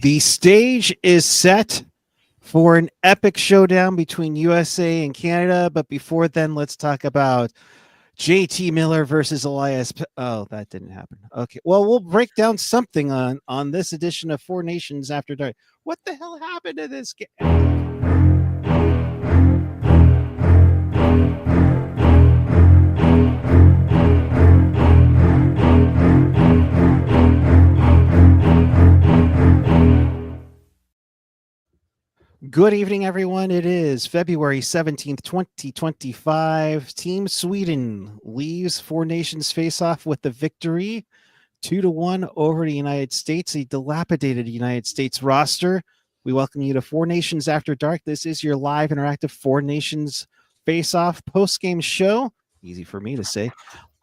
The stage is set for an epic showdown between USA and Canada. But before then, let's talk about JT Miller versus Elias. Oh, that didn't happen. Okay. Well, we'll break down something on this edition of Four Nations After Dark. What the hell happened to this game? Good evening, everyone. It is February 17th, 2025. Team Sweden leaves Four Nations face-off with the victory 2-1 over the United States, a dilapidated United States roster. We welcome you to Four Nations After Dark. This is your live interactive Four Nations face-off post-game show. Easy for me to say.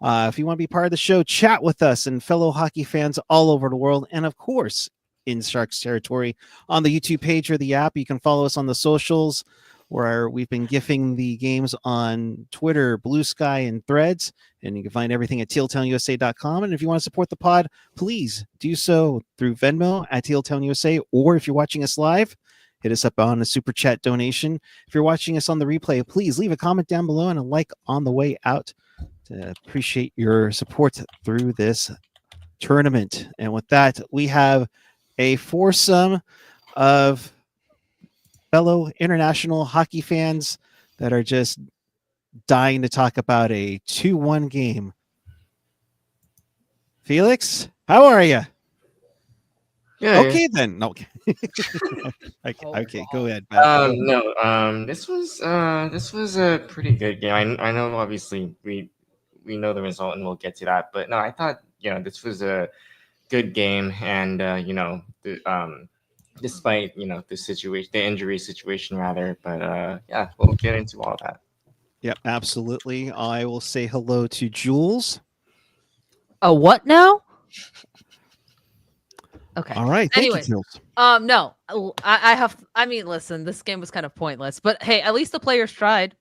If you want to be part of the show, chat with us and fellow hockey fans all over the world. And of course, in Sharks territory on the YouTube page or the app. You can follow us on the socials where we've been gifting the games on Twitter, Blue Sky, and Threads. And you can find everything at tealtownusa.com. And if you want to support the pod, please do so through Venmo at tealtownusa. Or if you're watching us live, hit us up on a super chat donation. If you're watching us on the replay, please leave a comment down below and a like on the way out to appreciate your support through this tournament. And with that, we have a foursome of fellow international hockey fans that are just dying to talk about a 2-1 game. Felix, how are you? Yeah. Okay, then. No. Okay, go ahead. This was a pretty good game. I know obviously we know the result and we'll get to that, but no, I thought this was a good game, and despite the situation, the injury situation rather, but yeah, we'll get into all that. Yep, absolutely. I will say hello to Jules. A what now? Okay. All right. Thank you, Jules. No, I mean, listen, this game was kind of pointless, but hey, at least the players tried,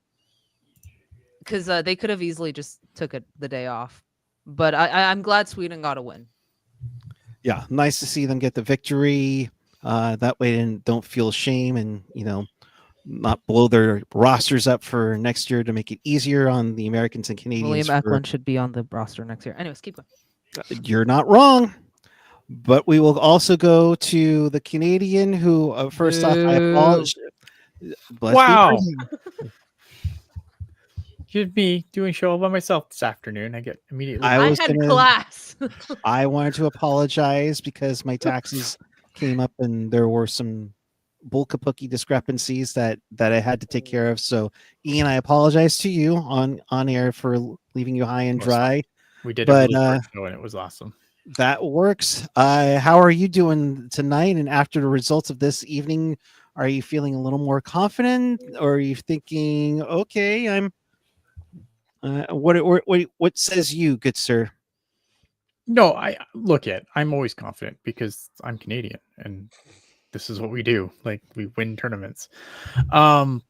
because they could have easily just took the day off. But I'm glad Sweden got a win. Yeah, nice to see them get the victory. That way they don't feel shame and, not blow their rosters up for next year to make it easier on the Americans and Canadians. William Eklund should be on the roster next year. Anyways, keep going. You're not wrong. But we will also go to the Canadian who, first off, I apologize. Wow. Should be doing show all by myself this afternoon. I get immediately. I had class. I wanted to apologize because my taxes came up and there were some bulkapuki discrepancies that I had to take care of. So, Ian, I apologize to you on air for leaving you high and dry. We did it and it was awesome. That works. How are you doing tonight? And after the results of this evening, are you feeling a little more confident, or are you thinking, okay, I'm what says you, good sir? No, I'm always confident because I'm Canadian and this is what we do. Like, we win tournaments. No,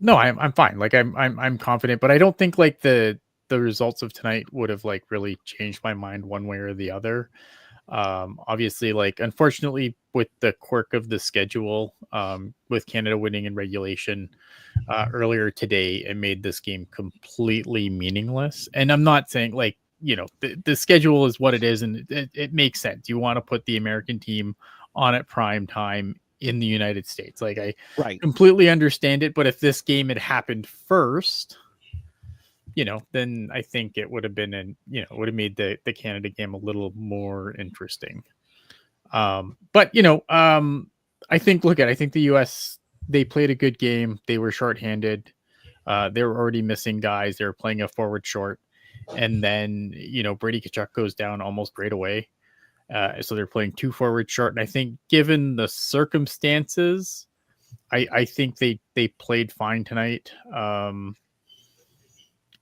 I'm fine. Like, I'm confident, but I don't think like the results of tonight would have like really changed my mind one way or the other. Obviously, like, unfortunately, with the quirk of the schedule, with Canada winning in regulation earlier today, it made this game completely meaningless. And I'm not saying like, the schedule is what it is, and it makes sense. You want to put the American team on at prime time in the United States. Like, I completely understand it. But if this game had happened first, then I think it would have been it would have made the Canada game a little more interesting. But I think the US, they played a good game. They were shorthanded. They were already missing guys. They were playing a forward short. And then, Brady Tkachuk goes down almost right away. So they're playing two forward short. And I think given the circumstances, I think they played fine tonight.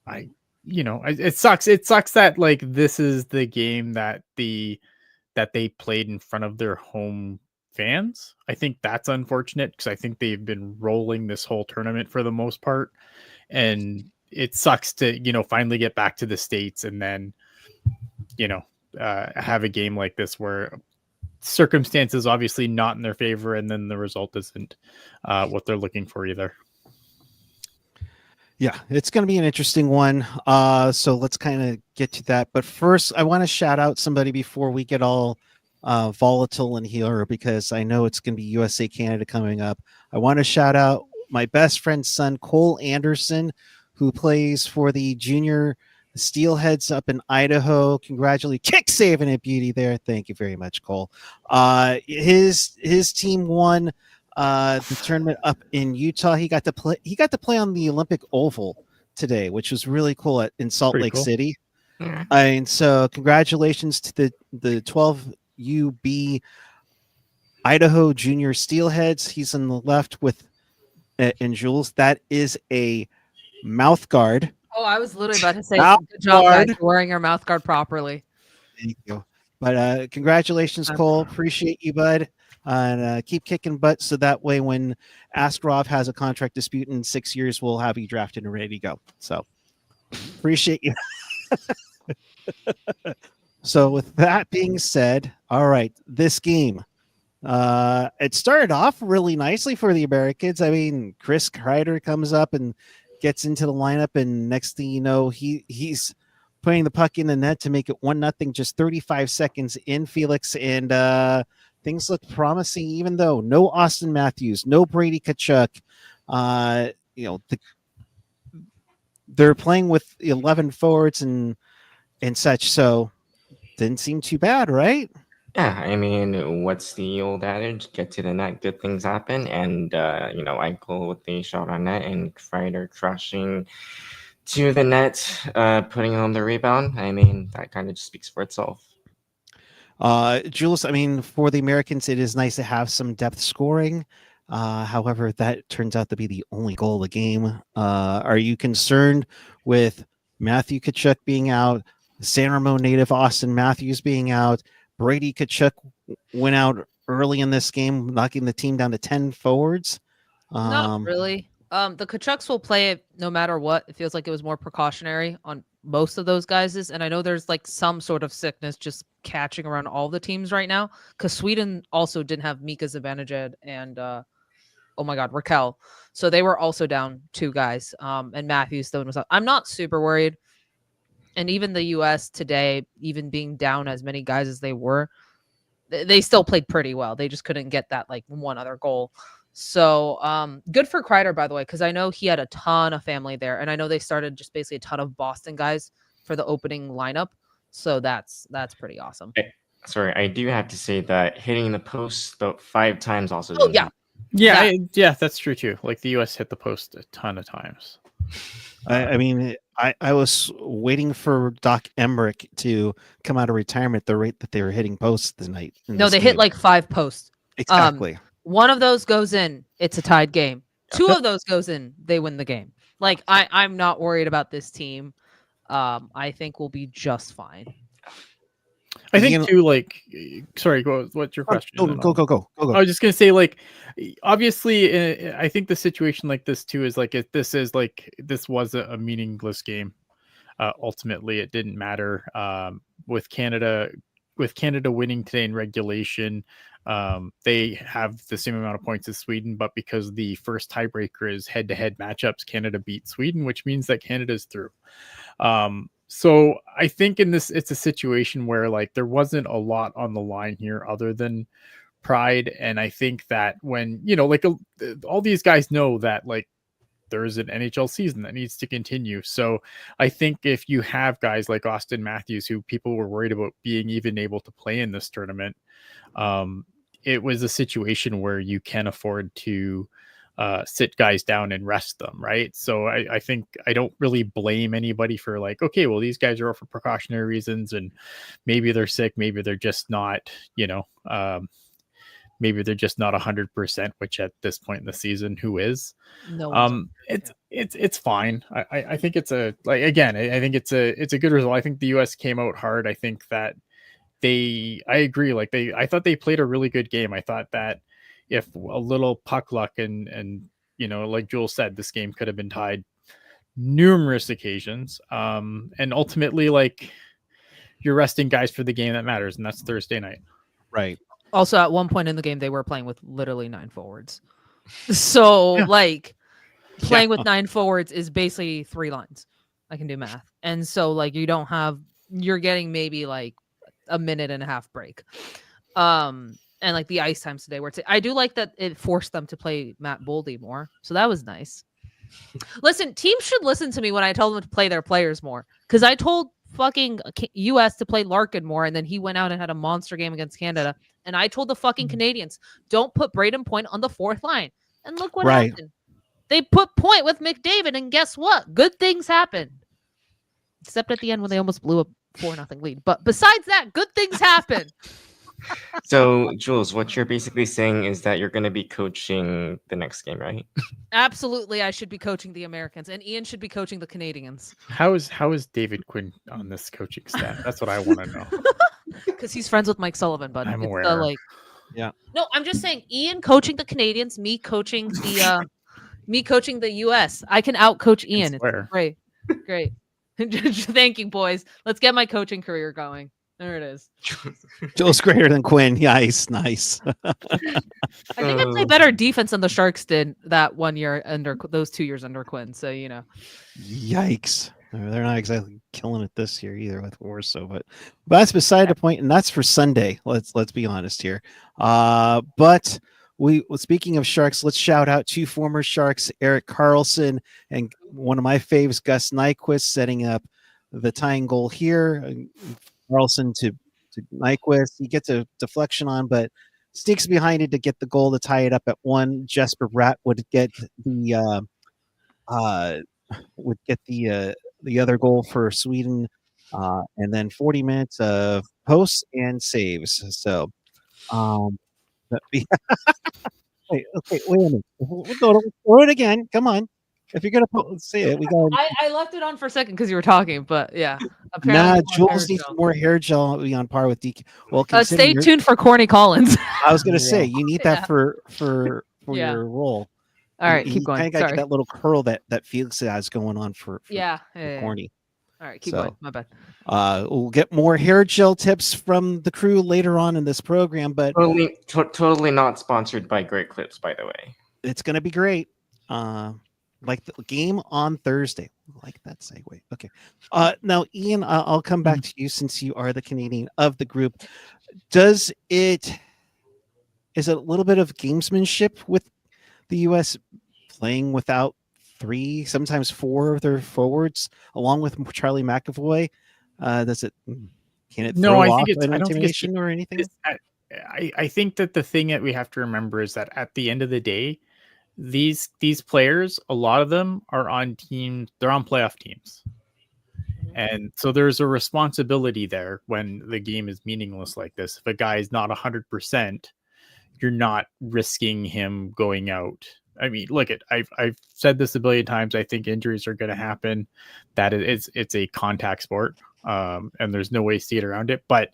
It sucks. It sucks that like this is the game that they played in front of their home fans. I think that's unfortunate because I think they've been rolling this whole tournament for the most part, and it sucks to finally get back to the States and then have a game like this where circumstances obviously not in their favor, and then the result isn't what they're looking for either. Yeah, it's going to be an interesting one. So let's kind of get to that. But first, I want to shout out somebody before we get all volatile in here, because I know it's going to be USA Canada coming up. I want to shout out my best friend's son, Cole Anderson, who plays for the junior Steelheads up in Idaho. Congratulations. Kick saving a beauty there. Thank you very much, Cole. His team won the tournament up in Utah. He got to play on the Olympic Oval today, which was really cool in Salt Pretty Lake cool. City. Yeah. And so congratulations to the 12 UB Idaho Junior Steelheads. He's on the left with and Jules. That is a mouth guard. Oh, I was literally about to say, Mouth good job, guys, guard. for wearing your mouth guard properly. Thank you. But congratulations, Cole. Appreciate you, bud. And keep kicking butt, so that way when Askarov has a contract dispute in 6 years, we'll have you drafted and ready to go. So appreciate you. So with that being said, all right, this game. It started off really nicely for the Americans. I mean, Chris Kreider comes up and gets into the lineup, and next thing you know, he's putting the puck in the net to make it 1-0 just 35 seconds in, Felix, and things look promising, even though no Austin Matthews, no Brady Tkachuk. They're playing with 11 forwards and such, so didn't seem too bad, right? Yeah, I mean, what's the old adage? Get to the net, good things happen. And, Eichel with the shot on net and Kreider crushing to the net, putting on the rebound. I mean, that kind of just speaks for itself. Jules, I mean, for the Americans, it is nice to have some depth scoring. However, that turns out to be the only goal of the game. Are you concerned with Matthew Tkachuk being out, San Ramon native Austin Matthews being out? Brady Tkachuk went out early in this game, knocking the team down to 10 forwards. Not really. The Tkachuks will play it no matter what. It feels like it was more precautionary on most of those guys'. And I know there's like some sort of sickness just catching around all the teams right now, because Sweden also didn't have Mika Zibanejad and oh my God, Raquel. So they were also down 2 guys. And Matthews though was up. I'm not super worried. And even the US today, even being down as many guys as they were, they still played pretty well. They just couldn't get that like one other goal. So good for Kreider, by the way, because I know he had a ton of family there. And I know they started just basically a ton of Boston guys for the opening lineup. So that's pretty awesome. Sorry, I do have to say that hitting the post about 5 times also. Oh, yeah. Yeah, that's true too. Like the US hit the post a ton of times. I mean, I was waiting for Doc Emmerich to come out of retirement at the rate that they were hitting posts tonight. No, they hit like 5 posts. Exactly. One of those goes in, it's a tied game. 2 of those goes in, they win the game. Like I'm not worried about this team. I think we'll be just fine. I think too, like, sorry, what's your question? Go. I was just gonna say, like, obviously, I think the situation like this too is like this was a meaningless game. Ultimately, it didn't matter. With Canada winning today in regulation, they have the same amount of points as Sweden, but because the first tiebreaker is head-to-head matchups, Canada beat Sweden, which means that Canada's through. So I think in this, it's a situation where like there wasn't a lot on the line here other than pride. And I think that when, like all these guys know that like there's an NHL season that needs to continue. So I think if you have guys like Austin Matthews, who people were worried about being even able to play in this tournament, it was a situation where you can afford to sit guys down and rest them, right? So I think I don't really blame anybody for like, okay, well, these guys are out for precautionary reasons, and maybe they're sick, maybe they're just not, maybe they're just not 100%, which at this point in the season, who is? No, it's fine. I think it's I think it's a good result. I think the US came out hard. I think that I agree. Like I thought they played a really good game. I thought that if a little puck luck and like Jules said, this game could have been tied numerous occasions. And ultimately, like, you're resting guys for the game that matters, and that's Thursday night. Right. Also, at one point in the game, they were playing with literally 9 forwards. So, Yeah. like, playing with 9 forwards is basically 3 lines. I can do math. And so, like, you're getting maybe like a minute and a half break. And like the ice times today, I do like that it forced them to play Matt Boldy more. So that was nice. Listen, teams should listen to me when I tell them to play their players more. Because I told fucking US to play Larkin more, and then he went out and had a monster game against Canada. And I told the fucking Canadians, don't put Braden Point on the 4th line. And look what Right. happened. They put Point with McDavid, and guess what? Good things happened. Except at the end when they almost blew a 4-0 lead. But besides that, good things happened. So, Jules, what you're basically saying is that you're going to be coaching the next game, right? Absolutely, I should be coaching the Americans, and Ian should be coaching the Canadians. How is David Quinn on this coaching staff? That's what I want to know. Because he's friends with Mike Sullivan, but I'm it's aware. Yeah. No, I'm just saying, Ian coaching the Canadians, me coaching the US. I can out coach Ian. It's swear. great. Thank you, boys. Let's get my coaching career going. There it is. Jules greater than Quinn. Nice. I think I played better defense than the Sharks did that 1 year under those 2 years under Quinn. So Yikes. They're not exactly killing it this year either with Warsaw, but that's beside the point, and that's for Sunday. Let's be honest here. But speaking of Sharks, let's shout out 2 former Sharks, Erik Karlsson and one of my faves, Gus Nyquist, setting up the tying goal here. Karlsson to Nyquist. He gets a deflection on, but sneaks behind it to get the goal to tie it up at 1. Jesper Bratt would get the other goal for Sweden, and then 40 minutes of posts and saves. So, wait a minute. Don't throw it again. Come on. If you're gonna say it, we got. I left it on for a second because you were talking, but yeah. Nah, Apparently Jules needs more hair gel to be on par with DK. Well, stay tuned for Corny Collins. I was gonna say you need that for Yeah. your role. All right, You keep going. Kind of got to Sorry. get that little curl that Felix has going on for Yeah. Corny. All right, keep So, going. My bad. We'll get more hair gel tips from the crew later on in this program, but Totally not sponsored by Great Clips, by the way. it's gonna be great. Like the game on Thursday. Like that segue. Okay. Now, Ian, I'll come back to you since you are the Canadian of the group. Is it a little bit of gamesmanship with the U.S. playing without 3, sometimes 4 of their forwards, along with Charlie McAvoy? Can it No, throw I off think it's. an I don't think it's intimidation or anything? I think that the thing that we have to remember is that at the end of the day, these players, a lot of them are on teams. They're on playoff teams, and so there's a responsibility there when the game is meaningless like this. If a guy is not 100%, you're not risking him going out. I mean, look at I've said this a billion times. I think injuries are going to happen. That it's a contact sport, and there's no way to see it around it. But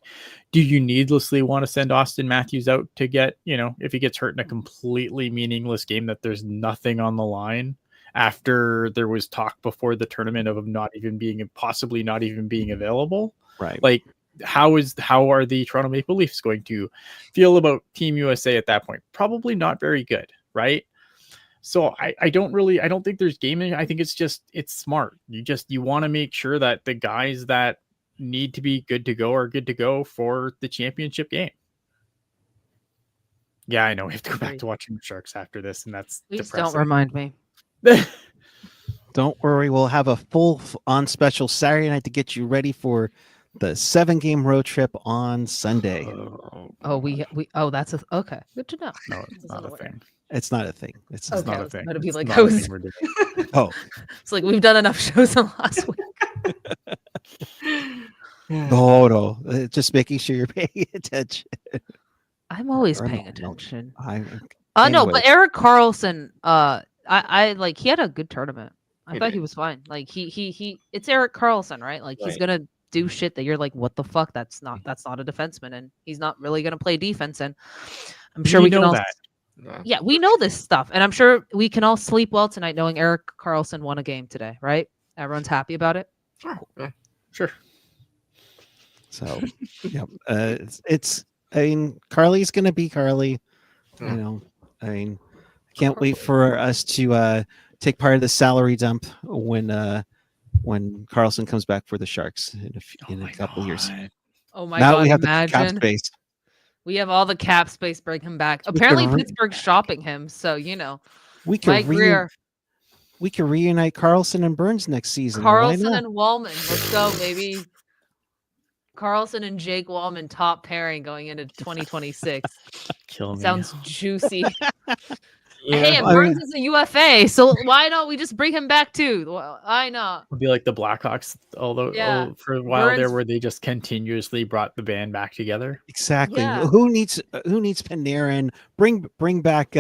do you needlessly want to send Austin Matthews out to get, if he gets hurt in a completely meaningless game that there's nothing on the line after there was talk before the tournament of possibly not even being available? Right. Like, how are the Toronto Maple Leafs going to feel about Team USA at that point? Probably not very good, right? So I don't think there's gaming. I think it's smart. You want to make sure that the guys that need to be good to go are good to go for the championship game. Yeah, I know we have to go back to watching the Sharks after this, and that's Please depressing. don't remind me. Don't worry, we'll have a full on special Saturday night to get you ready for the 7-game road trip on Sunday. That's okay. Good to know. No, it's not a thing. It's not a thing. It's Okay, not I a was thing. about to be It's like, not I a was- thing we're doing. Oh, It's like we've done enough shows in last week. no. Just making sure you're paying attention. I'm always Or paying not, attention. No, No, Anyway. but Erik Karlsson, I like he had a good tournament. I He thought did. he was fine. Like he it's Erik Karlsson, right? Like he's Right. gonna do shit that you're like, what the fuck? That's not a defenseman, and he's not really gonna play defense. And I'm sure we can know all that. Yeah, we know this stuff, and I'm sure we can all sleep well tonight knowing Erik Karlsson won a game today, right? Everyone's happy about it. Sure. Yeah. Sure. So, yeah, it's I mean, Carly's gonna be Carly. Yeah. You know, I mean, I can't wait for us to take part of the salary dump when Carlson comes back for the Sharks in a couple of years. Oh my Now god! we have the cap Imagine space. we have all the cap space. Bring him back. We Apparently, could Pittsburgh's shopping him. So We Mike can Greer, we can reunite Carlson and Burns next season. Why Carlson not? and Wallman. Let's go, baby. Carlson and Jake Wallman top pairing going into 2026. Kill me. Sounds juicy. You Hey, know, and Burns is a UFA, so why don't we just bring him back too? Why not? Would be like the Blackhawks, although Yeah. for a while there, Burns- where they just continuously brought the band back together. Exactly. Yeah. Who needs Panarin? Bring back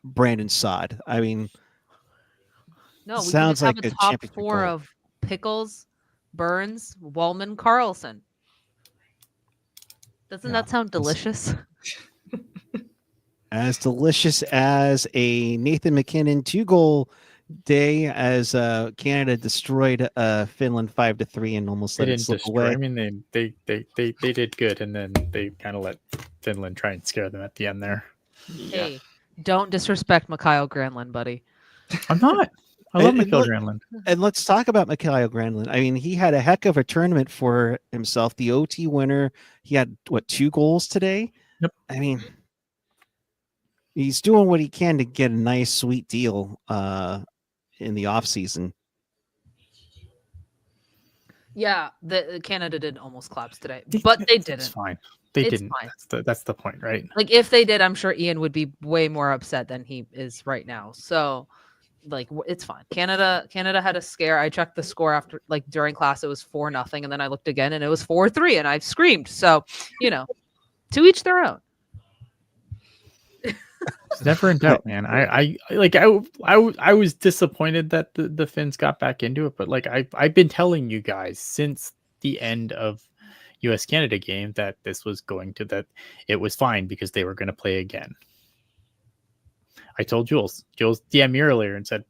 Brandon Saad. I mean, No, we Sounds can just like have a a top championship 4 goal. of Pickles, Burns, Wallman, Carlson. Doesn't Yeah. that sound delicious? as delicious as a Nathan McKinnon 2-goal day as Canada destroyed Finland 5-3 and almost They let it didn't slip destroy. away. I mean, they did good, and then they kind of let Finland try and scare them at the end there. yeah. Hey, don't disrespect Mikhail Granlund, buddy. I'm not. I love And Mikhail look- Granlund. And let's talk about Mikhail Granlund. I mean, he had a heck of a tournament for himself. The OT winner. He had 2 goals today. Yep. I mean, he's doing what he can to get a nice, sweet deal in the off season. Yeah, the Canada did almost collapse today, but they It's didn't. fine. They It's didn't. fine. That's the point, right? Like if they did, I'm sure Ian would be way more upset than he is right now. So, like it's fine. Canada had a scare. I checked the score after during class. It was 4-0, and then I looked again, and it was 4-3, and I screamed. So, to each their own. It's never in doubt, man. I was disappointed that the Finns got back into it, but I've been telling you guys since the end of US Canada game that this was that it was fine because they were going to play again. I told Jules DM'd me earlier and said,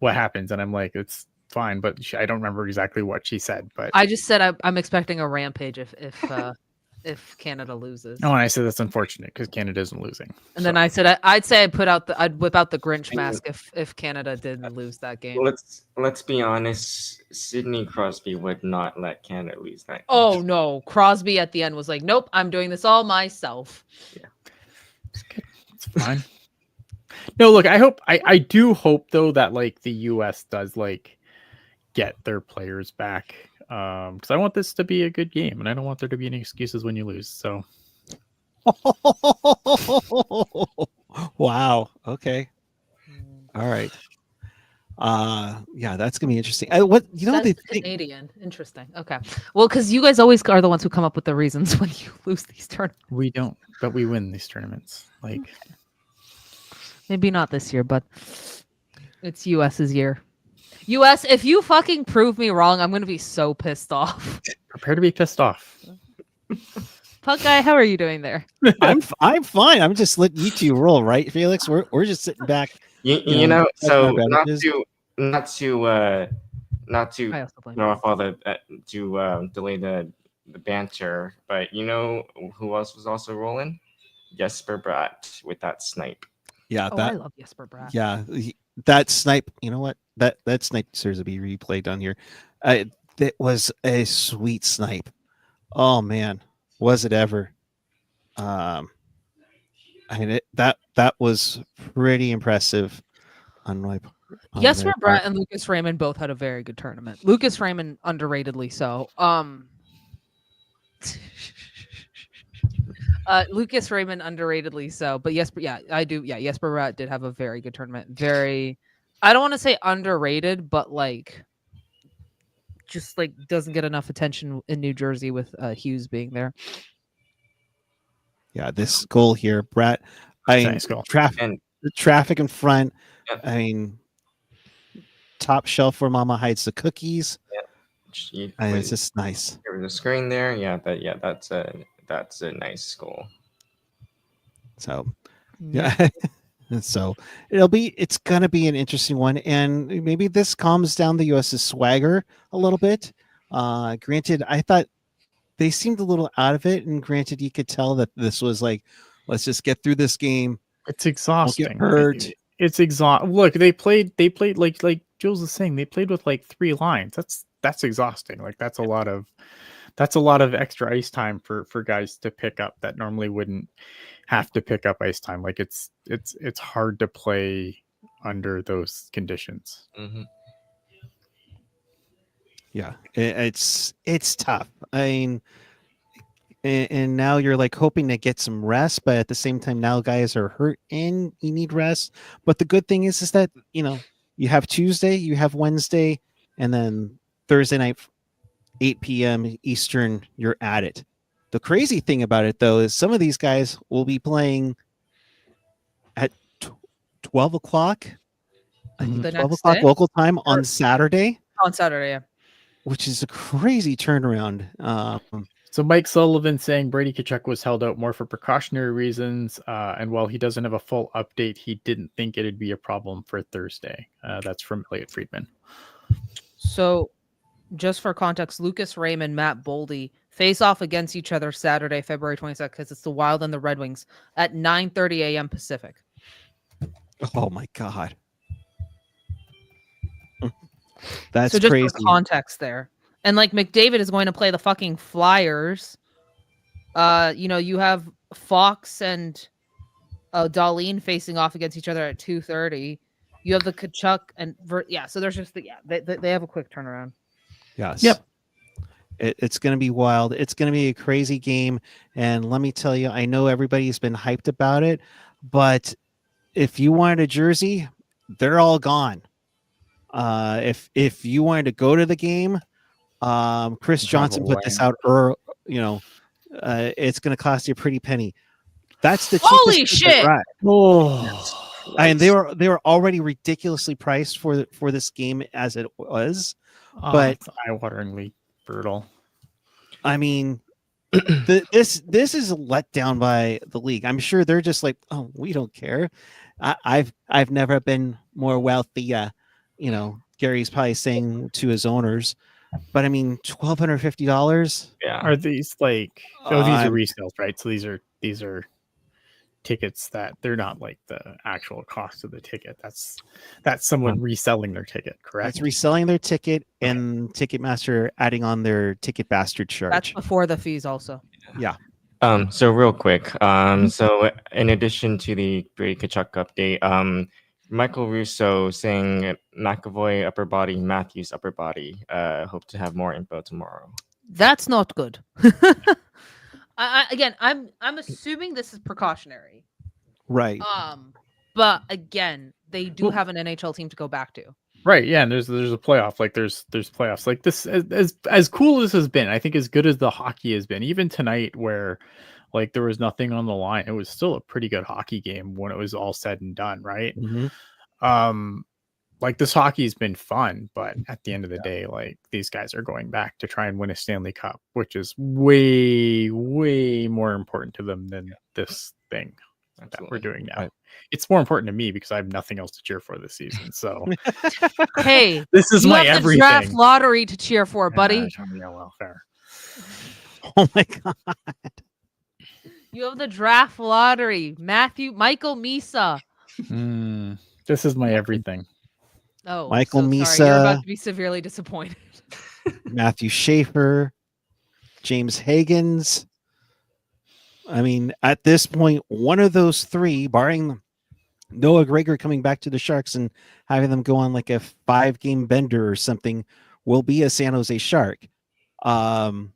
what happens? And I'm like, it's fine, but I don't remember exactly what she said, but I just said I'm expecting a rampage if Canada loses. oh, and I said that's unfortunate because Canada isn't losing. And then I said I'd say I'd whip out the Grinch mask if Canada didn't lose that game. Let's be honest. Sidney Crosby would not let Canada lose that game. Oh no, Crosby at the end was like, "Nope, I'm doing this all myself." It's good. It's fine. No, look, I do hope though that the US does get their players back. Because I want this to be a good game, and I don't want there to be any excuses when you lose. So, Wow. Okay. All right. Yeah, that's gonna be interesting. That's Canadian. Interesting. Okay. Well, because you guys always are the ones who come up with the reasons when you lose these tournaments. we don't, but we win these tournaments. Maybe not this year, but it's US's year. US, if you fucking prove me wrong, I'm gonna be so pissed off. Prepare to be pissed off. Puckguy, how are you doing there? I'm fine. I'm just letting you two roll, right, Felix? We're just sitting back. You know, so talking about not to I also blame throw off all the to delay the banter, but you know who else was also rolling? Jesper Bratt with that snipe. Yeah, I love Jesper Bratt. yeah, that snipe. You know what? That snipe deserves to be replayed on here. That was a sweet snipe. Oh man, was it ever? I mean, that was pretty impressive. Jesper Bratt and Lucas Raymond both had a very good tournament. Lucas Raymond underratedly so. Lucas Raymond underratedly so, but Jesper Bratt did have a very good tournament. Very, I don't want to say underrated, but just doesn't get enough attention in New Jersey with Hughes being there. Yeah, this goal here, Bratt. I mean, Nice goal. the traffic in front. Yep. I mean, top shelf where Mama hides the cookies. And it's just nice. There was a screen there. Yeah, that's a nice goal. So, yeah. So it's gonna be an interesting one, and maybe this calms down the US's swagger a little bit. Granted, I thought they seemed a little out of it. And granted, you could tell that this was like, let's just get through this game. It's Don't exhausting. get hurt. It's exhausting. Look, they played like Jules was saying, they played with like 3 lines. That's exhausting. Like that's a lot of extra ice time for guys to pick up that normally wouldn't have to pick up ice time. Like it's hard to play under those conditions. Mm-hmm. Yeah, it's tough. I mean, and now you're like hoping to get some rest, but at the same time, now guys are hurt and you need rest. But the good thing is that you have Tuesday, you have Wednesday, and then Thursday night, 8 p.m. Eastern, you're at it. The crazy thing about it, though, is some of these guys will be playing at 12 o'clock. I think The 12 next o'clock day? local time on Saturday, On Saturday, yeah. which is a crazy turnaround. So Mike Sullivan saying Brady Tkachuk was held out more for precautionary reasons, and while he doesn't have a full update, he didn't think it'd be a problem for Thursday. That's from Elliot Friedman. So, just for context, Lucas Raymond, Matt Boldy face off against each other Saturday, February 22nd, because it's the Wild and the Red Wings at 9:30 a.m. Pacific. Oh my God. That's so just crazy. for context there. And like McDavid is going to play the fucking Flyers. You have Fox and Darlene facing off against each other at 2:30. You have the Tkachuk and so there's just they have a quick turnaround. Yes. Yep. It's going to be wild. It's going to be a crazy game. And let me tell you, I know everybody's been hyped about it, but if you wanted a jersey, they're all gone. If you wanted to go to the game, Chris Johnson put this out early. It's going to cost you a pretty penny. That's the Holy cheapest shit! Oh, and they were already ridiculously priced for this game as it was. But it's eye-wateringly brutal. I mean, this is a letdown by the league. I'm sure they're just like, oh, we don't care. I've never been more wealthy. Gary's probably saying to his owners, but I mean, $1,250. Yeah. Are these like? Oh, these are resales, right? So these are tickets that they're not like the actual cost of the ticket. That's someone reselling their ticket, correct? It's reselling their ticket and Ticketmaster adding on their ticket bastard charge. That's before the fees also. Yeah. So real quick. So in addition to the Brady Tkachuk update, Michael Russo saying McAvoy upper body, Matthews upper body. Hope to have more info tomorrow. That's not good. I'm assuming this is precautionary. Right. But again, they do have an NHL team to go back to. Right. Yeah. And there's a playoff. Like there's playoffs. Like this as cool as this has been. I think as good as the hockey has been, even tonight where like there was nothing on the line, it was still a pretty good hockey game when it was all said and done. Right. Mm-hmm. Like this hockey's been fun, but at the end of the day, like these guys are going back to try and win a Stanley Cup, which is way, way more important to them than this thing that we're doing now. Right. It's more important to me because I have nothing else to cheer for this season. So hey, this is my everything. Draft lottery to cheer for, buddy. Yeah, well, fair. Oh my God. You have the draft lottery. Michael Misa. This is my everything. Oh, Michael Misa. Sorry. You're about to be severely disappointed. Matthew Schaefer, James Higgins. I mean, at this point, one of those three, barring Noah Gregor coming back to the Sharks and having them go on like a 5-game bender or something, will be a San Jose Shark. And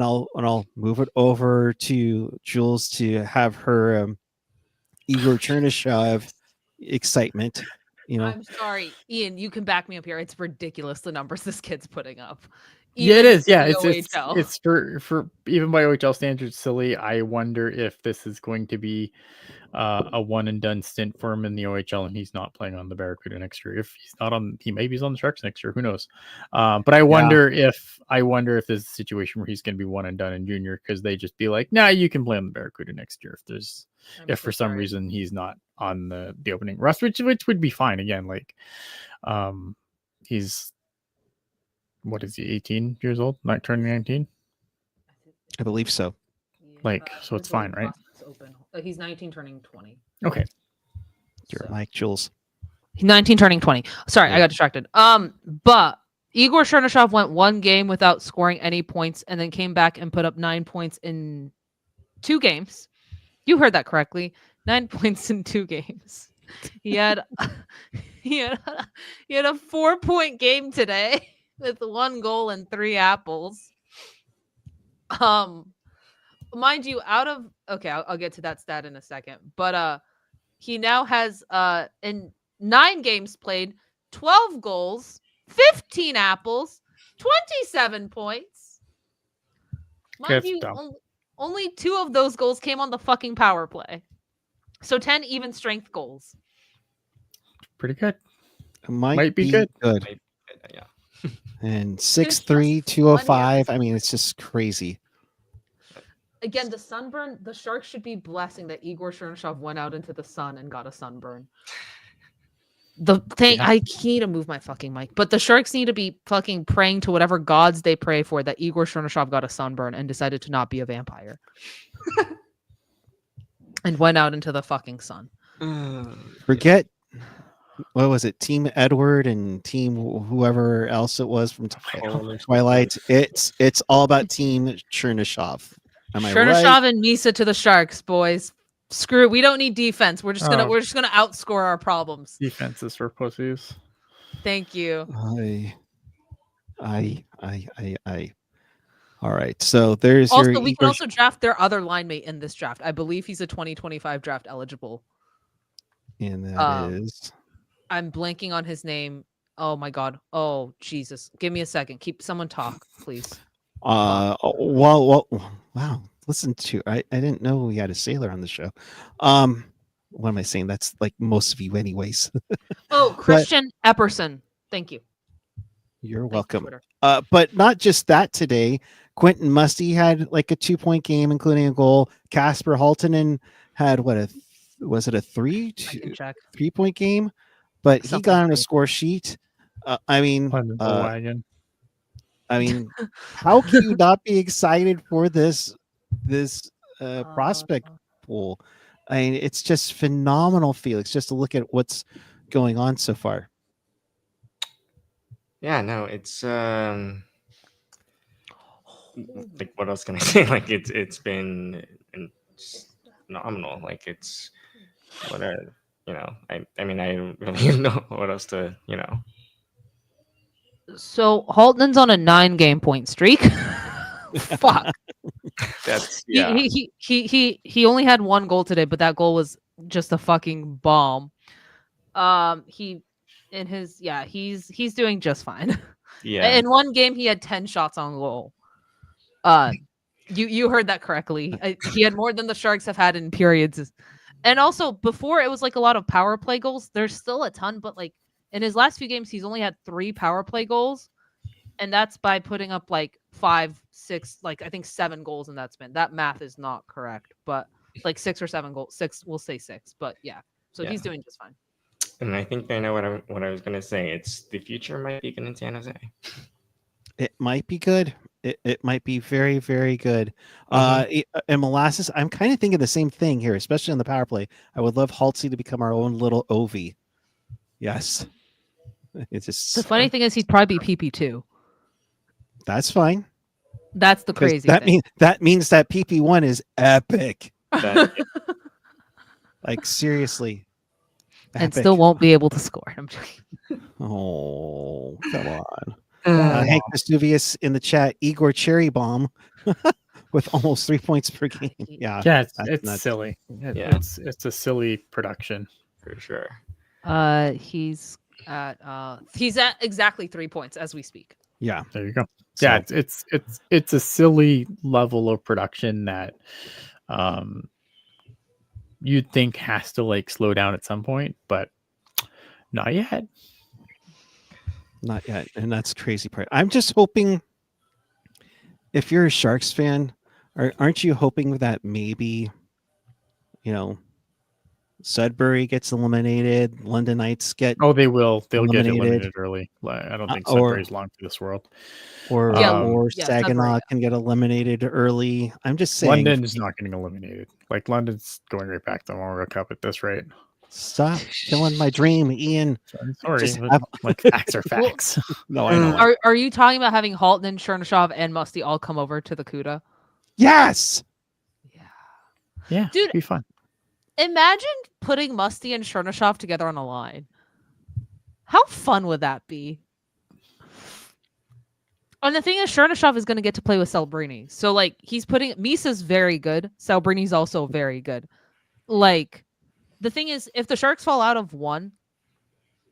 I'll move it over to Jules to have her Igor Chernyshov excitement. I'm sorry, Ian. You can back me up here. It's ridiculous the numbers this kid's putting up. Yeah, it is. Yeah, it's for even by OHL standards silly. I wonder if this is going to be a one and done stint for him in the OHL, and he's not playing on the Barracuda next year. If he's not on, he's on the Sharks next year. Who knows? But I wonder if there's a situation where he's going to be one and done in junior because they just be like, nah, you can play on the Barracuda next year if for some reason he's not on the opening roster, which would be fine. Again, like he's. What is he, 18 years old? Not turning 19? I believe so. Like, so it's fine, right? It's open. He's 19 turning 20. Okay. Your So- mic, Jules. He's 19 turning 20. Sorry, I Yeah. got distracted. But Igor Chernyshov went one game without scoring any points and then came back and put up 9 points in 2 games. You heard that correctly. 9 points in 2 games. He had he had a 4-point game today with 1 goal and 3 apples. Mind you, I'll get to that stat in a second. But he now has in 9 games played, 12 goals, 15 apples, 27 points. Mind Good you, stuff. only 2 of those goals came on the fucking power play. So 10 even strength goals. Pretty good. It might Might be be good. good. Yeah. And just 6'3", 205. I mean, it's just crazy. Again, the sunburn, the Sharks should be blessing that Igor Chernyshov went out into the sun and got a sunburn. The thing, Yeah. I need to move my fucking mic, but the Sharks need to be fucking praying to whatever gods they pray for that Igor Chernyshov got a sunburn and decided to not be a vampire. And went out into the fucking sun. Forget, what was it? Team Edward and Team whoever else it was from Twilight. It's all about Team Chernyshov. Am I Chernyshov right? and Misa to the Sharks, boys. Screw it. We don't need defense. We're just gonna Oh. we're just gonna outscore our problems. Defenses for pussies. Thank you. I. All right. So there's Also, your we Igor can also draft their other line mate in this draft. I believe he's a 2025 draft eligible. and that is I'm blanking on his name. Oh my god. Oh Jesus. Give me a second. Keep someone talk, please. well, wow. Listen to I didn't know we had a sailor on the show. What am I saying? That's like most of you anyways. Oh, Christian Epperson. Thank you. You're Thank you, welcome. Twitter. But not just that today. Quentin Musty had like a 2-point game, including a goal. Casper Haltonen had was it a I can check. 3-point game? But he Something got on a crazy. score sheet. I mean, Under the wagon. how can you not be excited for this prospect pool? I mean, it's just phenomenal, Felix, just to look at what's going on so far. Yeah, no, it's like what else can I say? Like it's been phenomenal. Like it's what a I mean I don't really know what else to So Haltonen's on a 9-game point streak. Fuck. That's He only had 1 goal today, but that goal was just a fucking bomb. He's doing just fine. yeah. In 1 game, he had 10 shots on goal. You heard that correctly. He had more than the Sharks have had in periods. And also, before it was like a lot of power play goals. There's still a ton, but like in his last few games, he's only had 3 power play goals, and that's by putting up like 5, 6, like I think 7 goals in that span. That math is not correct, but like 6 or 7 goals. 6, we'll say 6, but yeah. So Yeah. he's doing just fine. And I think I know what I was gonna say. It's the future might be good in San Jose. It might be good. It might be very, very good. And Molasses, I'm kind of thinking the same thing here, especially on the power play. I would love Halsey to become our own little Ovi. Yes. It's just The funny thing is he'd probably be PP2. that's fine. That's the 'Cause crazy that thing. means that PP1 is epic. That, Like seriously. And Epic. still won't be able to score. I'm joking. Oh, come on. Hank Vesuvius in the chat, Igor Cherry Bomb with almost 3 points per game. Yeah. Yeah, it's nuts. silly. Yeah. It's a silly production. for sure. He's at exactly 3 points as we speak. Yeah. There you go. So- Yeah, it's a silly level of production that you'd think has to like slow down at some point, but not yet. Not yet. And that's crazy part. I'm just hoping if you're a Sharks fan, aren't you hoping that maybe, Sudbury gets eliminated. London Knights get Oh, they will. They'll get Eliminated. eliminated early. I don't think or- Sudbury's long for this world. or Yeah, or yeah, Saginaw Sudbury, can get eliminated early. I'm just saying. London's not getting eliminated. Like London's going right back to the World Cup at this rate. Stop killing my dream, Ian. So I'm sorry, Just but have- like facts are facts. No, I know. Are you talking about having Halton, Chernyshov, and Musty all come over to the CUDA? Yes. Yeah. Yeah, Dude, it'd be fun. Imagine putting Musty and Chernyshov together on a line. How fun would that be? And the thing is, Chernyshov is going to get to play with Celebrini. So, like, he's putting... Misa's very good. Celebrini's also very good. Like, the thing is, if the Sharks fall out of one,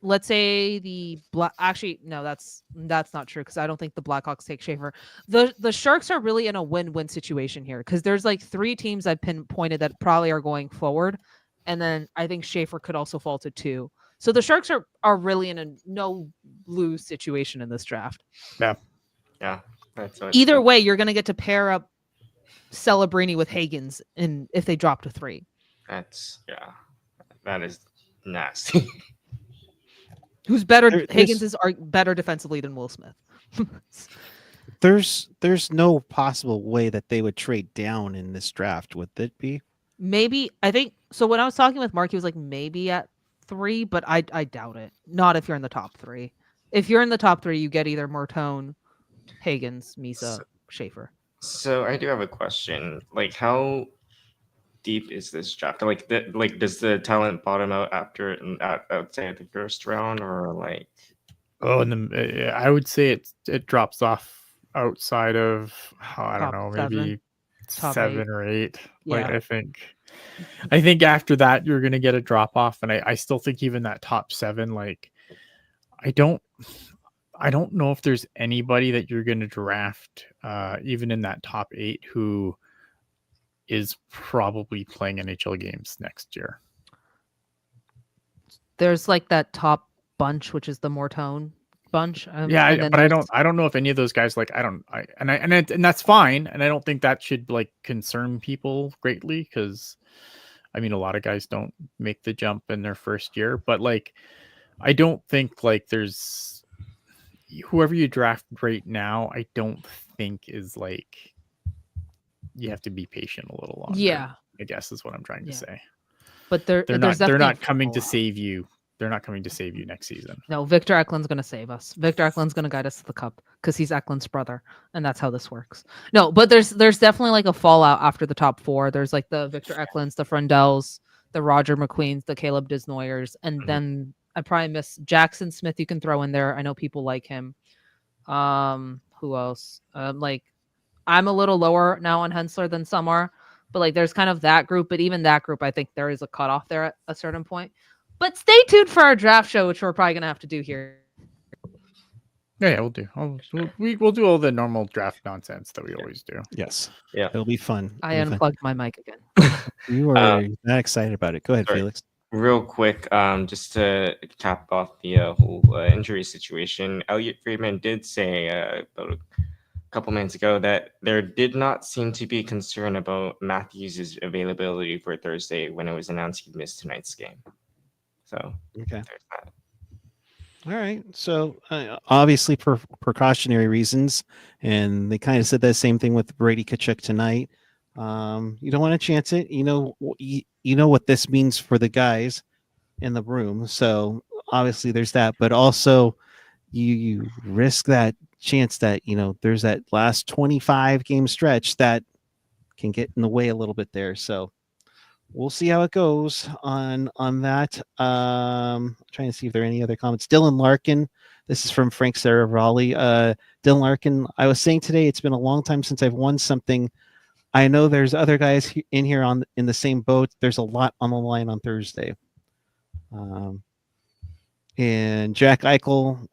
let's say the... Actually, no, that's not true, because I don't think the Blackhawks take Schaefer. The Sharks are really in a win-win situation here, because there's, like, 3 teams I've pinpointed that probably are going forward, and then I think Schaefer could also fall to 2. So the Sharks are really in a no-lose situation in this draft. Yeah, that's what Either way, you're going to get to pair up Celebrini with Hagens if they drop to 3. That is nasty. Who's better? There's- Hagens is better defensively than Will Smith. There's no possible way that they would trade down in this draft, would it be? Maybe, I think so. When I was talking with Mark, he was like maybe at 3, but I doubt it. Not if you're in the top 3. If you're in the top 3, you get either Martone, Hagens, Misa, Schaefer. So I do have a question. Like, how deep is this draft? Like, does the talent bottom out after say the first round, or like? Oh, and I would say it drops off outside of I don't Top know, 7. maybe Top 7 8. or 8. Like Yeah. I think after that you're gonna get a drop off, and I still think even that top 7, like I don't know if there's anybody that you're gonna draft even in that top 8 who is probably playing NHL games next year. There's like that top bunch, which is the Mortone bunch. Yeah, but I don't know if any of those guys and that's fine, and I don't think that should like concern people greatly, because I mean a lot of guys don't make the jump in their first year, but like I don't think like there's whoever you draft right now, I don't think is like you have to be patient a little longer. Yeah, I guess is what I'm trying to say. But They're definitely not a coming to fallout. save you. They're not coming to save you next season. No, Victor Eklund's going to save us. Victor Eklund's going to guide us to the cup because he's Eklund's brother, and that's how this works. No, but there's definitely like a fallout after the top 4. There's like the Victor Eklunds, the Frundells, the Roger McQueens, the Caleb Disnoyers, and then I probably miss Jackson Smith. You can throw in there. I know people like him. Who else? Like I'm a little lower now on Hensler than some are, but like there's kind of that group. But even that group, I think there is a cutoff there at a certain point. But stay tuned for our draft show, which we're probably gonna have to do here. Yeah, we'll do. We'll do all the normal draft nonsense that we always do. Yes. Yeah. It'll be fun. I It'll be fun. unplugged my mic again. You are that excited about it. Go ahead, sorry. Felix. Real quick, just to cap off the whole injury situation, Elliot Friedman did say about a couple minutes ago that there did not seem to be concern about Matthews' availability for Thursday when it was announced he'd missed tonight's game. So Okay. there's that. All right. So obviously for precautionary reasons, and they kind of said that same thing with Brady Tkachuk tonight. You don't want to chance it. You know what this means for the guys in the room. So obviously there's that, but also you risk that chance that there's that last 25 game stretch that can get in the way a little bit there. So we'll see how it goes on that. Trying to see if there are any other comments. Dylan Larkin, this is from Frank Saravalli. Dylan Larkin, I was saying today, it's been a long time since I've won something. I know there's other guys in here in the same boat. There's a lot on the line on Thursday. And Jack Eichel,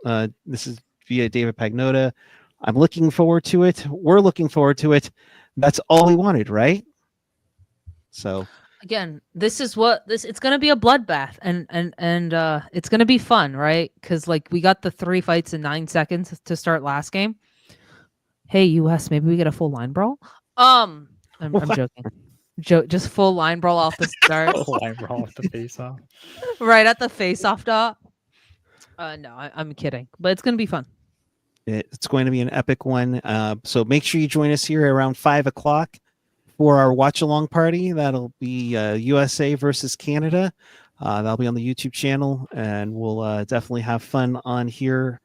this is via David Pagnotta. I'm looking forward to it. We're looking forward to it. That's all we wanted, right? So Again, this is what it's going to be a bloodbath, and it's going to be fun, right? Because like we got the 3 fights in 9 seconds to start last game. Hey, US, maybe we get a full line brawl. I'm joking. Just full line brawl off the start, Line brawl with the face off. right at the face-off dot. No, I'm kidding, but it's gonna be fun. It's going to be an epic one. So make sure you join us here around 5 o'clock for our watch along party. That'll be USA versus Canada. That'll be on the YouTube channel, and we'll definitely have fun on here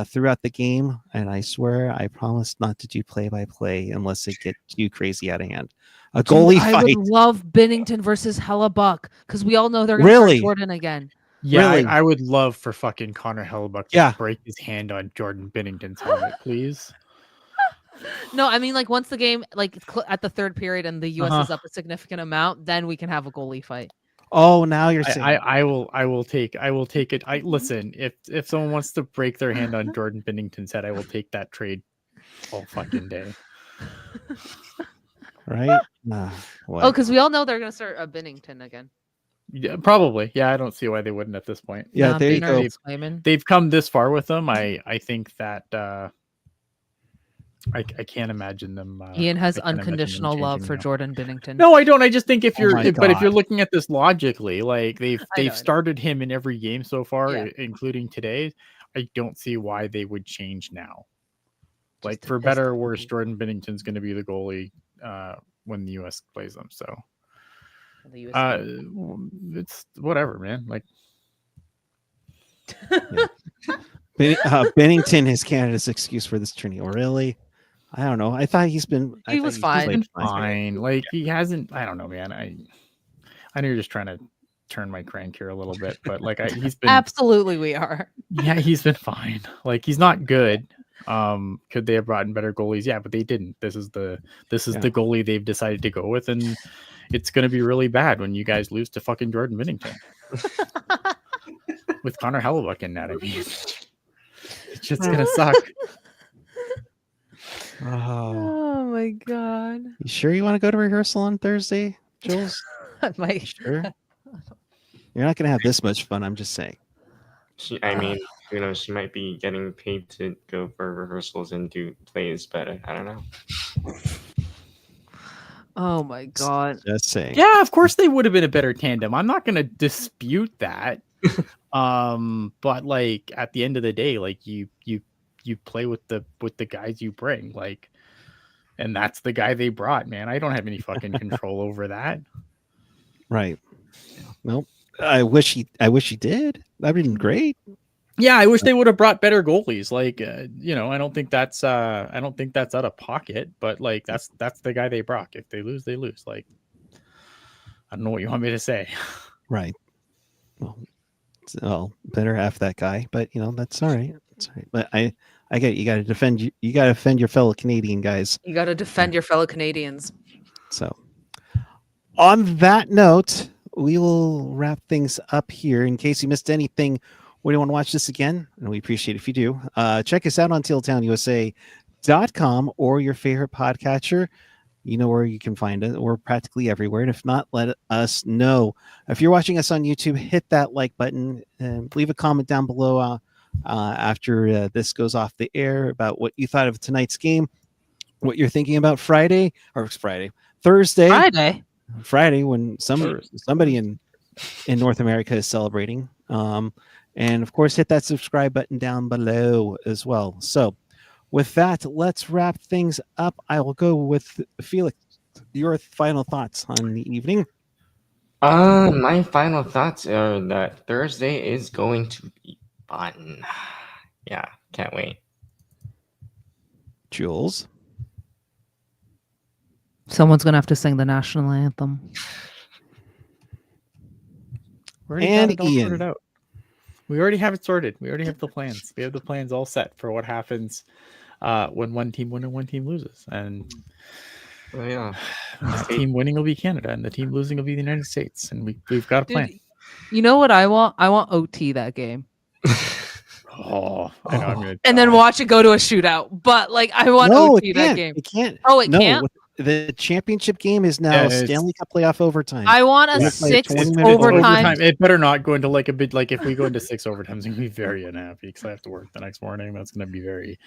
throughout the game. And I swear, I promise not to do play-by-play unless it gets too crazy out of hand. A goalie I fight. would love Binnington versus Hellebuck because we all know they're gonna Really? start Jordan again. Yeah, Really? I would love for fucking Connor Hellebuck to Yeah. break his hand on Jordan Binnington's helmet, please. No, I mean like once the game at the third period and the US is up a significant amount, then we can have a goalie fight. Oh, now you're saying. I will take it. I listen, if someone wants to break their hand on Jordan Binnington's head, I will take that trade all fucking day. Right? Oh, because we all know they're gonna start Binnington again. Yeah, probably. Yeah, I don't see why they wouldn't at this point. Yeah, there you go. They've come this far with them. I think that I can't imagine them. Ian has I can't imagine them unconditional love changing for now. Jordan Binnington. No, I don't. I just think if you're, my but if you're God. looking at this logically, like I they've know. started him in every game so far, Yeah. including today. I don't see why they would change now. Like to for piss better or them worse, off. Jordan Binnington's going to be the goalie when the U.S. plays them. So The US it's whatever, man. Like Bennington is Canada's excuse for this tourney. Really? I don't know. I thought he's been. He was fine. played fine. Like he hasn't. I don't know, man. I know you're just trying to turn my crank here a little bit, but like he's been Absolutely, we are. Yeah, he's been fine. Like he's not good. Could they have brought in better goalies? Yeah, but they didn't. This is the goalie they've decided to go with, and it's going to be really bad when you guys lose to fucking Jordan Binnington with Connor Hellebuck in that. I mean, it's just gonna suck. Oh, Oh my god. you sure you want to go to rehearsal on Thursday, Jules? My Sure. You're not going to have this much fun. I'm just saying. I mean, she might be getting paid to go for rehearsals and do plays, but I don't know. Oh my god. Just saying. Yeah, of course they would have been a better tandem. I'm not going to dispute that. But like at the end of the day, like you play with the guys you bring, like, and that's the guy they brought, man. I don't have any fucking control over that. Right. Nope. I wish he did. That'd been great. Yeah, I wish they would have brought better goalies. Like, I don't think that's out of pocket, but like that's the guy they brought. If they lose, they lose. Like, I don't know what you want me to say. Right. Well, better F that guy, but that's all right. That's all right. But I get it. You got to defend your fellow Canadian guys. You got to defend your fellow Canadians. So, on that note, we will wrap things up here. In case you missed anything, or you want to watch this again, and we appreciate it if you do, check us out on tealtownusa.com or your favorite podcatcher. You know where you can find it. We're practically everywhere. And if not, let us know. If you're watching us on YouTube, hit that like button and leave a comment down below after this goes off the air about what you thought of tonight's game, what you're thinking about Thursday, when somebody in North America is celebrating. And of course, hit that subscribe button down below as well. So with that, let's wrap things up. I will go with Felix. Your final thoughts on the evening? My final thoughts are that Thursday is going to be fun. Yeah, can't wait. Jules? Someone's gonna have to sing the national anthem. And Ian. Sorted out. We already have it sorted. We already have the plans. We have the plans all set for what happens when one team wins and one team loses. And Yeah, the team winning will be Canada, and the team losing will be the United States. And we've got a plan. Dude, you know what I want? I want OT that game. Oh, I know. And then watch it go to a shootout. But like I want No, OT it that can't. game. It can't. Oh, it No, can't? The championship game is now Yeah, it's- Stanley Cup playoff overtime. I want a We're gonna play 6 20-minute overtime. It better not go into like a bit like if we go into 6 overtimes, I'm gonna be very unhappy because I have to work the next morning. That's gonna be very,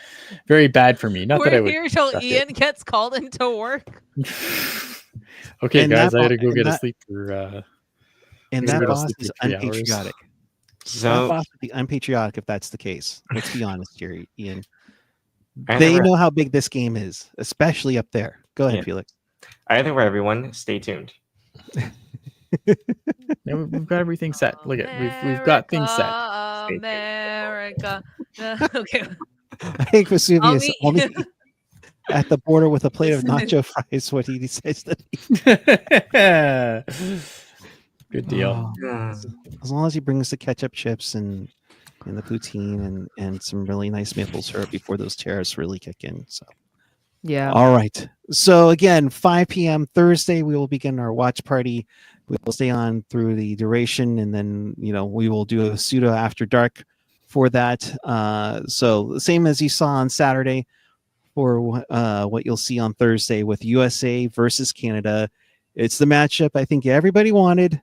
very bad for me. Not that I We're would. here till suck it. Ian gets called into work. Okay, And guys, that I had to bo- go and get a that- sleep for. and He's that gotta boss sleep is for 3 hours. unpatriotic. That So boss would be unpatriotic if that's the case. Let's be honest here, Ian. either They way- know how big this game is, especially up there. Go ahead, Yeah. Felix. either way, everyone, stay tuned. Yeah, we've got everything set. Look at we've got things set. America. Okay. I think Vesuvius meet only you. at the border with a plate of Listen. nacho fries what he says that Good deal. as long as he brings the ketchup chips and the poutine and some really nice maple syrup before those tariffs really kick in. So Yeah. all right. So again, 5 p.m. Thursday, we will begin our watch party. We will stay on through the duration, and then we will do a pseudo after dark for that. So the same as you saw on Saturday for what you'll see on Thursday with USA versus Canada. It's the matchup I think everybody wanted.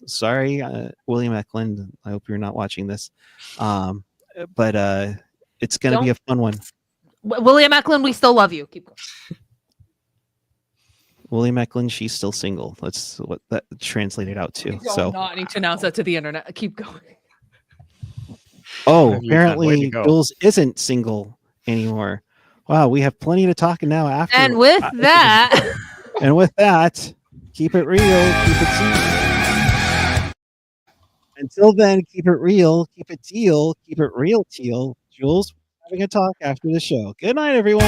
Sorry, William Eklund. I hope you're not watching this. But it's going to be a fun one. William Eklund, we still love you. Keep going. William Eklund, she's still single. That's what that translated out to. You do So, not need to announce that to the internet. Keep going. oh, Have you done? Way to apparently go. Jules isn't single anymore. Wow, we have plenty to talk now after. And with that, And with that, keep it real, keep it teal. Until then, keep it real, keep it teal, keep it real, teal. Jules, having a talk after the show. Good night, everyone.